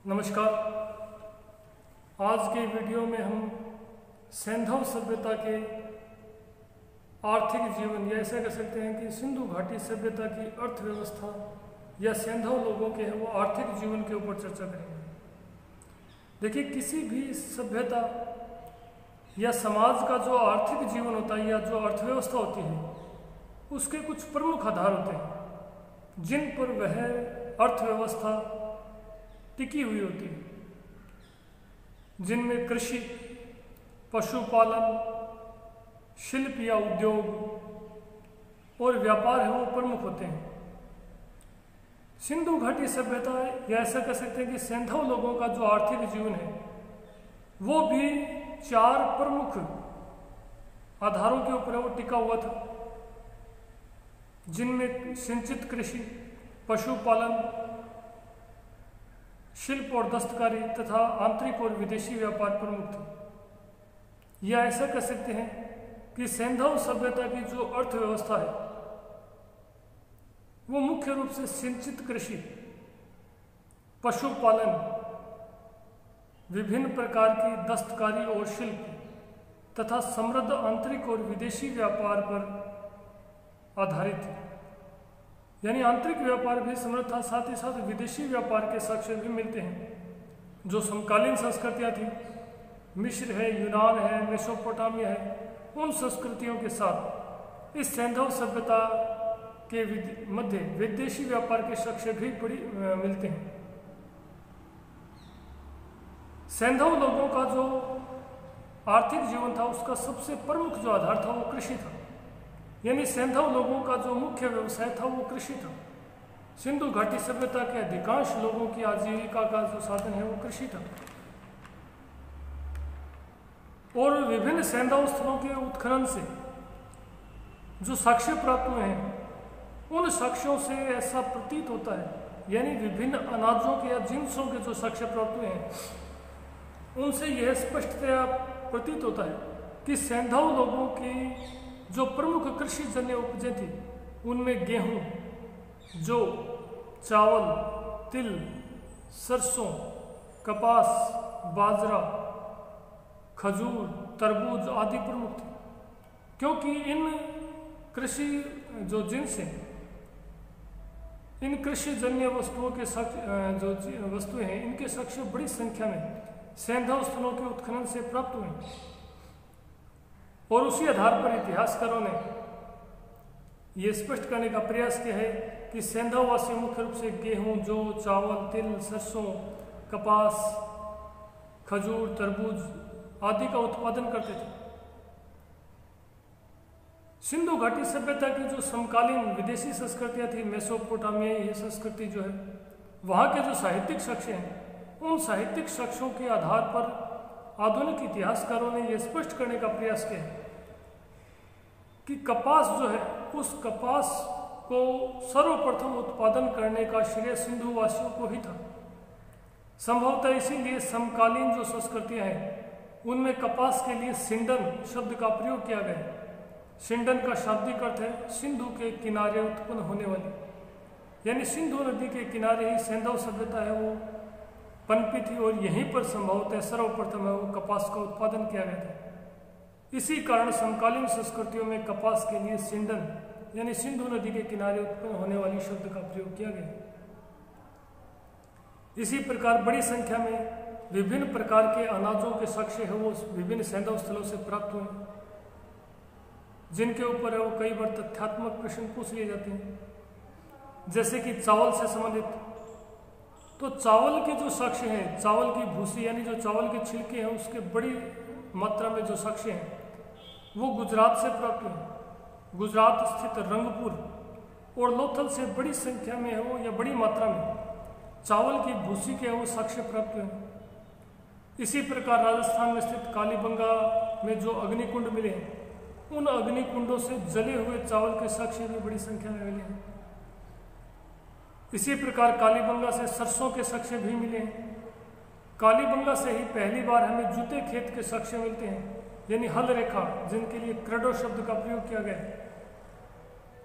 नमस्कार। आज के वीडियो में हम सैंधव सभ्यता के आर्थिक जीवन या ऐसा कह सकते हैं कि सिंधु घाटी सभ्यता की अर्थव्यवस्था या सैंधव लोगों के वो आर्थिक जीवन के ऊपर चर्चा करेंगे। देखिए, किसी भी सभ्यता या समाज का जो आर्थिक जीवन होता है या जो अर्थव्यवस्था होती है उसके कुछ प्रमुख आधार होते हैं जिन पर वह अर्थव्यवस्था टिकी हुई होती है, जिनमें कृषि, पशुपालन, शिल्प या उद्योग और व्यापार है वो प्रमुख होते हैं। सिंधु घाटी सभ्यता या ऐसा कह सकते हैं कि सैंधव लोगों का जो आर्थिक जीवन है वो भी चार प्रमुख आधारों के ऊपर वो टिका हुआ था, जिनमें सिंचित कृषि, पशुपालन, शिल्प और दस्तकारी तथा आंतरिक और विदेशी व्यापार प्रमुख थे। या ऐसा कह सकते हैं कि सैंधव सभ्यता की जो अर्थव्यवस्था है वो मुख्य रूप से सिंचित कृषि, पशुपालन, विभिन्न प्रकार की दस्तकारी और शिल्प तथा समृद्ध आंतरिक और विदेशी व्यापार पर आधारित है। यानी आंतरिक व्यापार भी समृद्ध था, साथ ही साथ विदेशी व्यापार के साक्ष्य भी मिलते हैं। जो समकालीन संस्कृतियाँ थी, मिस्र है, यूनान है, मेसोपोटामिया है, उन संस्कृतियों के साथ इस सैंधव सभ्यता के मध्य विदेशी व्यापार के साक्ष्य भी मिलते हैं। सैंधव लोगों का जो आर्थिक जीवन था उसका सबसे प्रमुख जो आधार था वो कृषि था। यानी सैंधव लोगों का जो मुख्य व्यवसाय था वो कृषि था। सिंधु घाटी सभ्यता के अधिकांश लोगों की आजीविका का जो साधन है वो कृषि था। और विभिन्न सैंधव स्थलों के उत्खनन से जो साक्ष्य प्राप्त हुए हैं उन साक्ष्यों से ऐसा प्रतीत होता है, यानी विभिन्न अनाजों के या जिन्सों के जो साक्ष्य प्राप्त हुए हैं उनसे यह स्पष्टतया प्रतीत होता है कि सैंधव लोगों की जो प्रमुख कृषि जन्य उपजें थी उनमें गेहूं, जौ, चावल, तिल, सरसों, कपास, बाजरा, खजूर, तरबूज आदि प्रमुख थे। क्योंकि इन कृषि जो जिन्स हैं, इन कृषि जन्य वस्तुओं के जो वस्तुएं हैं इनके साक्ष्य बड़ी संख्या में सैंधव स्थलों के उत्खनन से प्राप्त हुए। और उसी आधार पर इतिहासकारों ने यह स्पष्ट करने का प्रयास किया है कि सैंधववासी मुख्य रूप से गेहूं, जौ, चावल, तिल, सरसों, कपास, खजूर, तरबूज आदि का उत्पादन करते थे। सिंधु घाटी सभ्यता की जो समकालीन विदेशी संस्कृतियां थी, मेसोपोटामिया ये संस्कृति जो है, वहाँ के जो साहित्यिक साक्ष्य हैं उन साहित्यिक साक्ष्यों के आधार पर आधुनिक इतिहासकारों ने यह स्पष्ट करने का प्रयास किया कि कपास जो है उस कपास को सर्वप्रथम उत्पादन करने का श्रेय सिंधु वासियों को ही था। संभवतः इसीलिए समकालीन जो संस्कृतियां हैं उनमें कपास के लिए सिंडन शब्द का प्रयोग किया गया। सिंडन का शाब्दिक अर्थ है सिंधु के किनारे उत्पन्न होने वाली, यानी सिंधु नदी के किनारे ही सैंधव सभ्यता है वो पनपी थी और यहीं पर संभवतः सर्वप्रथम है वो कपास का उत्पादन किया गया था। इसी कारण समकालीन संस्कृतियों में कपास के लिए सिंडन यानी सिंधु नदी के किनारे उत्पन्न होने वाली शब्द का प्रयोग किया गया। इसी प्रकार बड़ी संख्या में विभिन्न प्रकार के अनाजों के साक्ष्य है वो विभिन्न सैंधव स्थलों से प्राप्त हुए, जिनके ऊपर है वो कई बार तथ्यात्मक प्रश्न पूछ लिए जाते हैं। जैसे कि चावल से संबंधित, तो चावल के जो साक्ष्य हैं, चावल की भूसी यानी जो चावल के छिलके हैं उसके बड़ी मात्रा में जो साक्ष्य हैं वो गुजरात से प्राप्त हुए। गुजरात स्थित रंगपुर और लोथल से बड़ी संख्या में है वो या बड़ी मात्रा में चावल की भूसी के वो साक्ष्य प्राप्त हुए। इसी प्रकार राजस्थान में स्थित कालीबंगा में जो अग्निकुंड मिले हैं उन अग्निकुंडों से जले हुए चावल के साक्ष्य भी बड़ी संख्या में मिले हैं। इसी प्रकार कालीबंगा से सरसों के साक्ष्य भी मिले हैं। कालीबंगा से ही पहली बार हमें जूते खेत के साक्ष्य मिलते हैं, यानी हल रेखा जिनके लिए क्रेडो शब्द का प्रयोग किया गया है।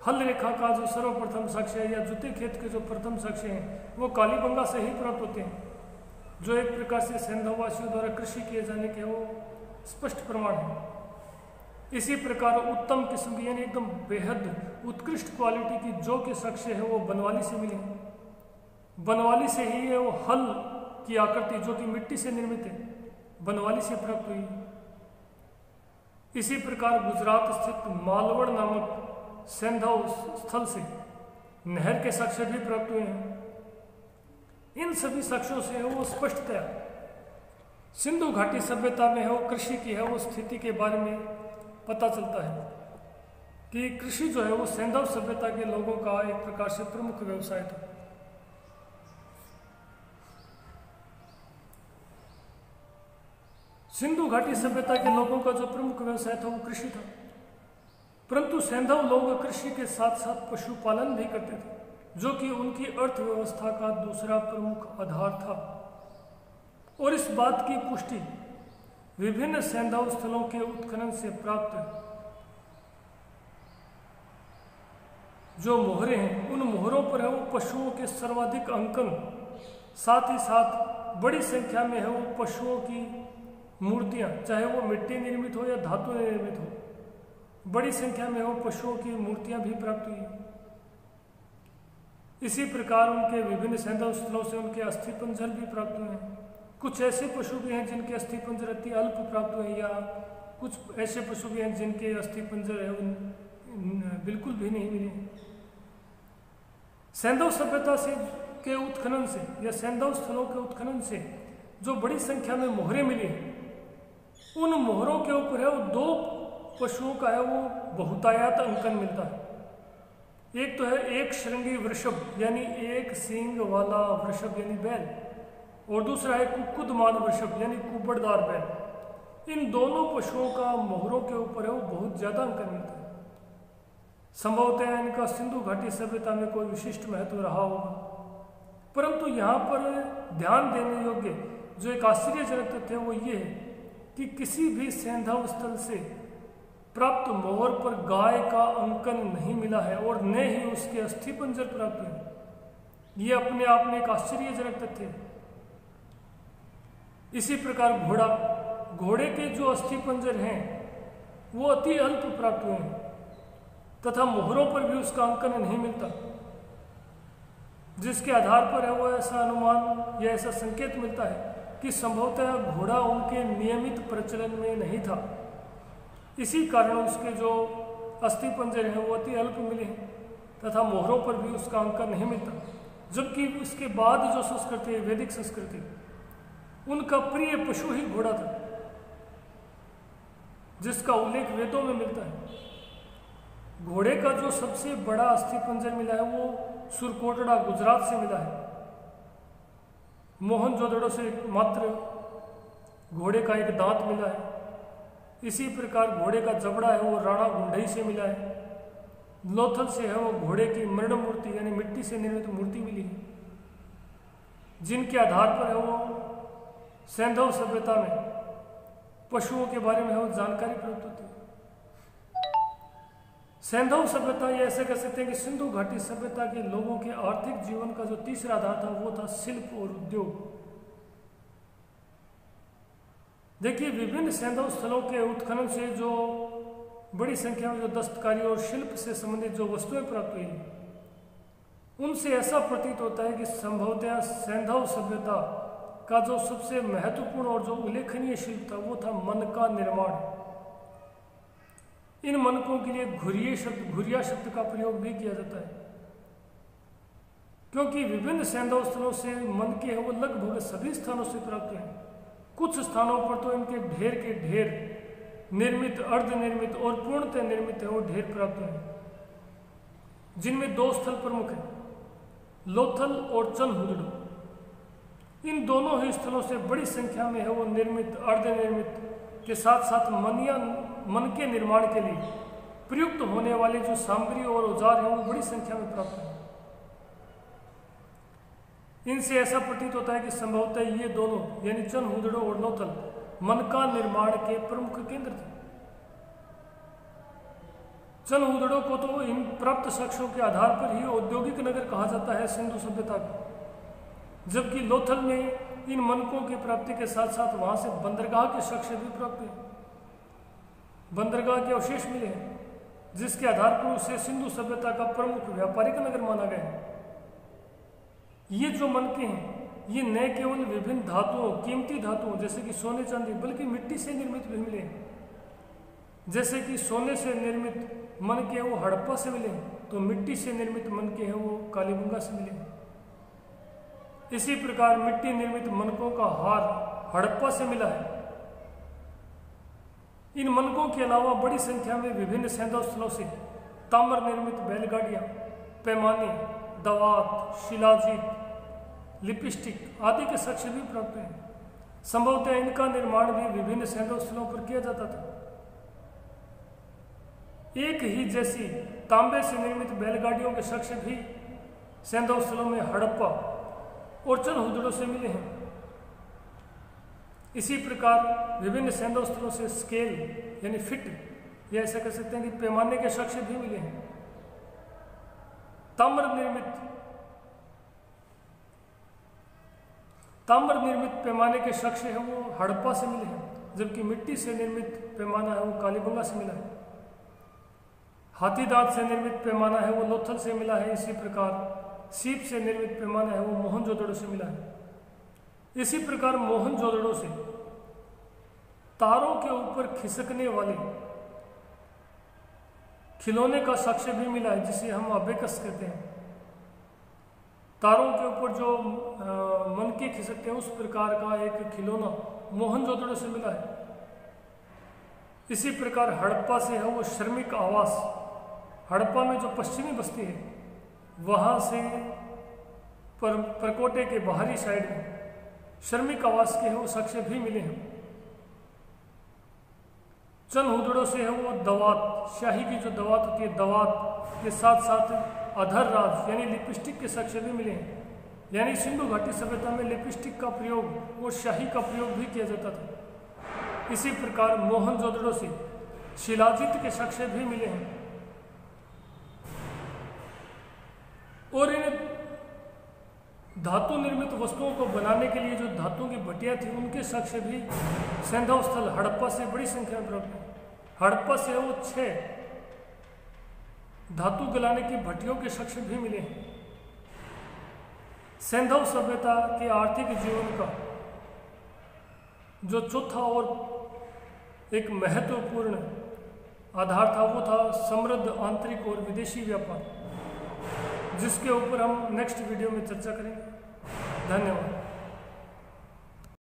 हल रेखा का जो सर्वप्रथम साक्ष्य है या जूते खेत के जो प्रथम साक्ष्य हैं वो कालीबंगा से ही प्राप्त होते हैं। जो एक प्रकार से सैंधववासियों द्वारा कृषि किए जाने के वो स्पष्ट प्रमाण है। इसी प्रकार उत्तम किस्म की यानी एकदम बेहद उत्कृष्ट क्वालिटी की जो के साक्ष्य है वो बनवाली से मिले हैं। बनवाली से ही है वो हल की आकृति जो कि मिट्टी से निर्मित है, बनवाली से प्राप्त हुई। इसी प्रकार गुजरात स्थित मालवड़ नामक सैंधव स्थल से नहर के साक्ष्य भी प्राप्त हुए हैं। इन सभी साक्ष्यों से वो स्पष्टतया सिंधु घाटी सभ्यता में है वो कृषि की है वो स्थिति के बारे में पता चलता है कि कृषि जो है वो सैंधव सभ्यता के लोगों का एक प्रकार से प्रमुख व्यवसाय था। सिंधु घाटी सभ्यता के लोगों का जो प्रमुख व्यवसाय था वो कृषि था, परंतु सैंधव लोग कृषि के साथ साथ पशुपालन भी करते थे जो कि उनकी अर्थव्यवस्था का दूसरा प्रमुख आधार था। और इस बात की पुष्टि विभिन्न सैंधव स्थलों के उत्खनन से प्राप्त जो मोहरे हैं उन मोहरों पर है वो पशुओं के सर्वाधिक अंकन, साथ ही साथ बड़ी संख्या में है वो पशुओं की मूर्तियां, चाहे वो मिट्टी निर्मित हो या धातु निर्मित हो, बड़ी संख्या में वो पशुओं की मूर्तियां भी प्राप्त हुई। इसी प्रकार उनके विभिन्न सैंधव स्थलों से उनके अस्थि पंजर भी प्राप्त हुए हैं। कुछ ऐसे पशु भी हैं जिनके अस्थि पंजर अति अल्प प्राप्त हुए, या कुछ ऐसे पशु भी हैं जिनके अस्थि पंजर है बिल्कुल भी नहीं मिले। सैंधव सभ्यता से के उत्खनन से या सैंधव स्थलों के उत्खनन से जो बड़ी संख्या में मोहरे मिली, उन मोहरों के ऊपर है वो दो पशुओं का है वो बहुतायत अंकन मिलता है। एक तो है एक श्रृंगी वृषभ यानी एक सींग वाला वृषभ यानी बैल, और दूसरा है कुक्कुदमान वृषभ यानी कुबड़दार बैल। इन दोनों पशुओं का मोहरों के ऊपर है वो बहुत ज्यादा अंकन मिलता है। संभवतः इनका सिंधु घाटी सभ्यता में कोई विशिष्ट महत्व रहा होगा, परंतु यहाँ पर ध्यान देने योग्य जो एक आश्चर्यजनक तथ्य वो ये है कि किसी भी सैंधव स्थल से प्राप्त मोहर पर गाय का अंकन नहीं मिला है और न ही उसके अस्थि पंजर प्राप्त हुए। ये अपने आप में एक आश्चर्यजनक तथ्य है। इसी प्रकार घोड़े के जो अस्थि पंजर हैं वो अति अल्प प्राप्त हुए हैं तथा मोहरों पर भी उसका अंकन नहीं मिलता, जिसके आधार पर है वो ऐसा अनुमान या ऐसा संकेत मिलता है कि संभवतः घोड़ा उनके नियमित प्रचलन में नहीं था। इसी कारण उसके जो अस्थि पंजर हैं वो अति अल्प मिले हैं तथा मोहरों पर भी उसका अंकन नहीं मिलता। जबकि उसके बाद जो संस्कृति है वैदिक संस्कृति, उनका प्रिय पशु ही घोड़ा था, जिसका उल्लेख वेदों में मिलता है। घोड़े का जो सबसे बड़ा अस्थि पंजर मिला है वो सुरकोटड़ा गुजरात से मिला है। मोहनजोदड़ो से मात्र घोड़े का एक दांत मिला है। इसी प्रकार घोड़े का जबड़ा है वो राणा गुंडई से मिला है। लोथल से है वो घोड़े की मृण मूर्ति यानी मिट्टी से निर्मित मूर्ति मिली है, जिनके आधार पर है वो सैंधव सभ्यता में पशुओं के बारे में है वो जानकारी प्राप्त होती है। सैंधव सभ्यता ये ऐसे कह सकते हैं कि सिंधु घाटी सभ्यता के लोगों के आर्थिक जीवन का जो तीसरा आधार था वो था शिल्प और उद्योग। देखिए, विभिन्न सैंधव स्थलों के उत्खनन से जो बड़ी संख्या में जो दस्तकारी और शिल्प से संबंधित जो वस्तुएं प्राप्त हुई, उनसे ऐसा प्रतीत होता है कि संभवतः सैंधव सभ्यता का जो सबसे महत्वपूर्ण और जो उल्लेखनीय शिल्प था वो था मन का निर्माण। इन मनकों के लिए घुरिया शब्द का प्रयोग भी किया जाता है, क्योंकि विभिन्न सैंधव स्थलों से मन के वो लगभग सभी स्थानों से प्राप्त हैं। कुछ स्थानों पर तो इनके ढेर के ढेर निर्मित, अर्धनिर्मित और पूर्णतः निर्मित है वो ढेर प्राप्त हैं, जिनमें दो स्थल प्रमुख हैं, लोथल और चनहुदड़ो। इन दोनों ही स्थलों से बड़ी संख्या में है वो निर्मित, अर्धनिर्मित के साथ साथ मन के निर्माण के लिए प्रयुक्त होने वाले जो सामग्री और औजार हैं वो बड़ी संख्या में प्राप्त हैं। इनसे ऐसा प्रतीत होता है कि संभवतः ये दोनों यानी चनहुदड़ो और लोथल मन का निर्माण के प्रमुख केंद्र थे। चनहुदड़ो को तो इन प्राप्त साक्ष्यों के आधार पर ही औद्योगिक नगर कहा जाता है सिंधु सभ्यता का। जबकि लोथल में इन मनकों की प्राप्ति के साथ साथ वहाँ से बंदरगाह के साक्ष्य भी प्राप्त हुए, बंदरगाह के अवशेष मिले हैं, जिसके आधार पर उसे सिंधु सभ्यता का प्रमुख व्यापारिक नगर माना गया है। ये जो मनके हैं ये न केवल विभिन्न धातुओं, कीमती धातुओं जैसे कि सोने चांदी, बल्कि मिट्टी से निर्मित भी मिले हैं। जैसे कि सोने से निर्मित मनके वो हड़प्पा से मिले, तो मिट्टी से निर्मित मनके हैं वो कालीबंगा से मिले। इसी प्रकार मिट्टी निर्मित मनकों का हार हड़प्पा से मिला है। इन मनकों के अलावा बड़ी संख्या में विभिन्न सैंधव स्थलों से ताम्र निर्मित बैलगाड़ियां, पैमाने, दवात, शिलाजीत, लिपस्टिक आदि के साक्ष्य भी प्राप्त हैं। संभवतः इनका निर्माण भी विभिन्न सैंधव स्थलों पर किया जाता था। एक ही जैसी तांबे से निर्मित बैलगाड़ियों के साक्ष्य भी सैंधव स्थलों में हड़प्पा और चनहुदड़ों से मिले हैं। इसी प्रकार विभिन्न सैंधव स्थलों से स्केल यानी फिट, या ऐसा कह सकते हैं कि पैमाने के साक्ष्य भी मिले हैं। ताम्र निर्मित पैमाने के साक्ष्य है वो हड़प्पा से मिले हैं, जबकि मिट्टी से निर्मित पैमाना है वो कालीबंगा से मिला है। हाथी दांत से निर्मित पैमाना है वो लोथल से मिला है। इसी प्रकार सीप से निर्मित पैमाना है वो मोहनजोदड़ो से मिला है। इसी प्रकार मोहनजोदड़ो से तारों के ऊपर खिसकने वाले खिलौने का साक्ष्य भी मिला है, जिसे हम अबेकस कहते हैं। तारों के ऊपर जो मनके खिसकते हैं उस प्रकार का एक खिलौना मोहनजोदड़ो से मिला है। इसी प्रकार हड़प्पा से है वो श्रमिक आवास, हड़प्पा में जो पश्चिमी बस्ती है वहाँ से परकोटे के बाहरी साइड में श्रमिक आवास के है वो साक्ष्य भी मिले हैं। चनहुदड़ो से है वो दवात, शाही की जो दवात होती है, दवात के साथ साथ अधर राज यानी लिपस्टिक के साक्ष्य भी मिले हैं। यानी सिंधु घाटी सभ्यता में लिपस्टिक का प्रयोग और शाही का प्रयोग भी किया जाता था। इसी प्रकार मोहनजोदड़ो से शिलाजीत के साक्ष्य भी मिले हैं। और इन धातु निर्मित वस्तुओं को बनाने के लिए जो धातु की भट्टियां थी उनके साक्ष्य भी सैंधव स्थल हड़प्पा से बड़ी संख्या में प्राप्त है। हड़प्पा से वो 6 धातु गलाने की भट्टियों के साक्ष्य भी मिले हैं। सैंधव सभ्यता के आर्थिक जीवन का जो चौथा और एक महत्वपूर्ण आधार था वो था समृद्ध आंतरिक और विदेशी व्यापार, जिसके ऊपर हम नेक्स्ट वीडियो में चर्चा करेंगे। धन्यवाद।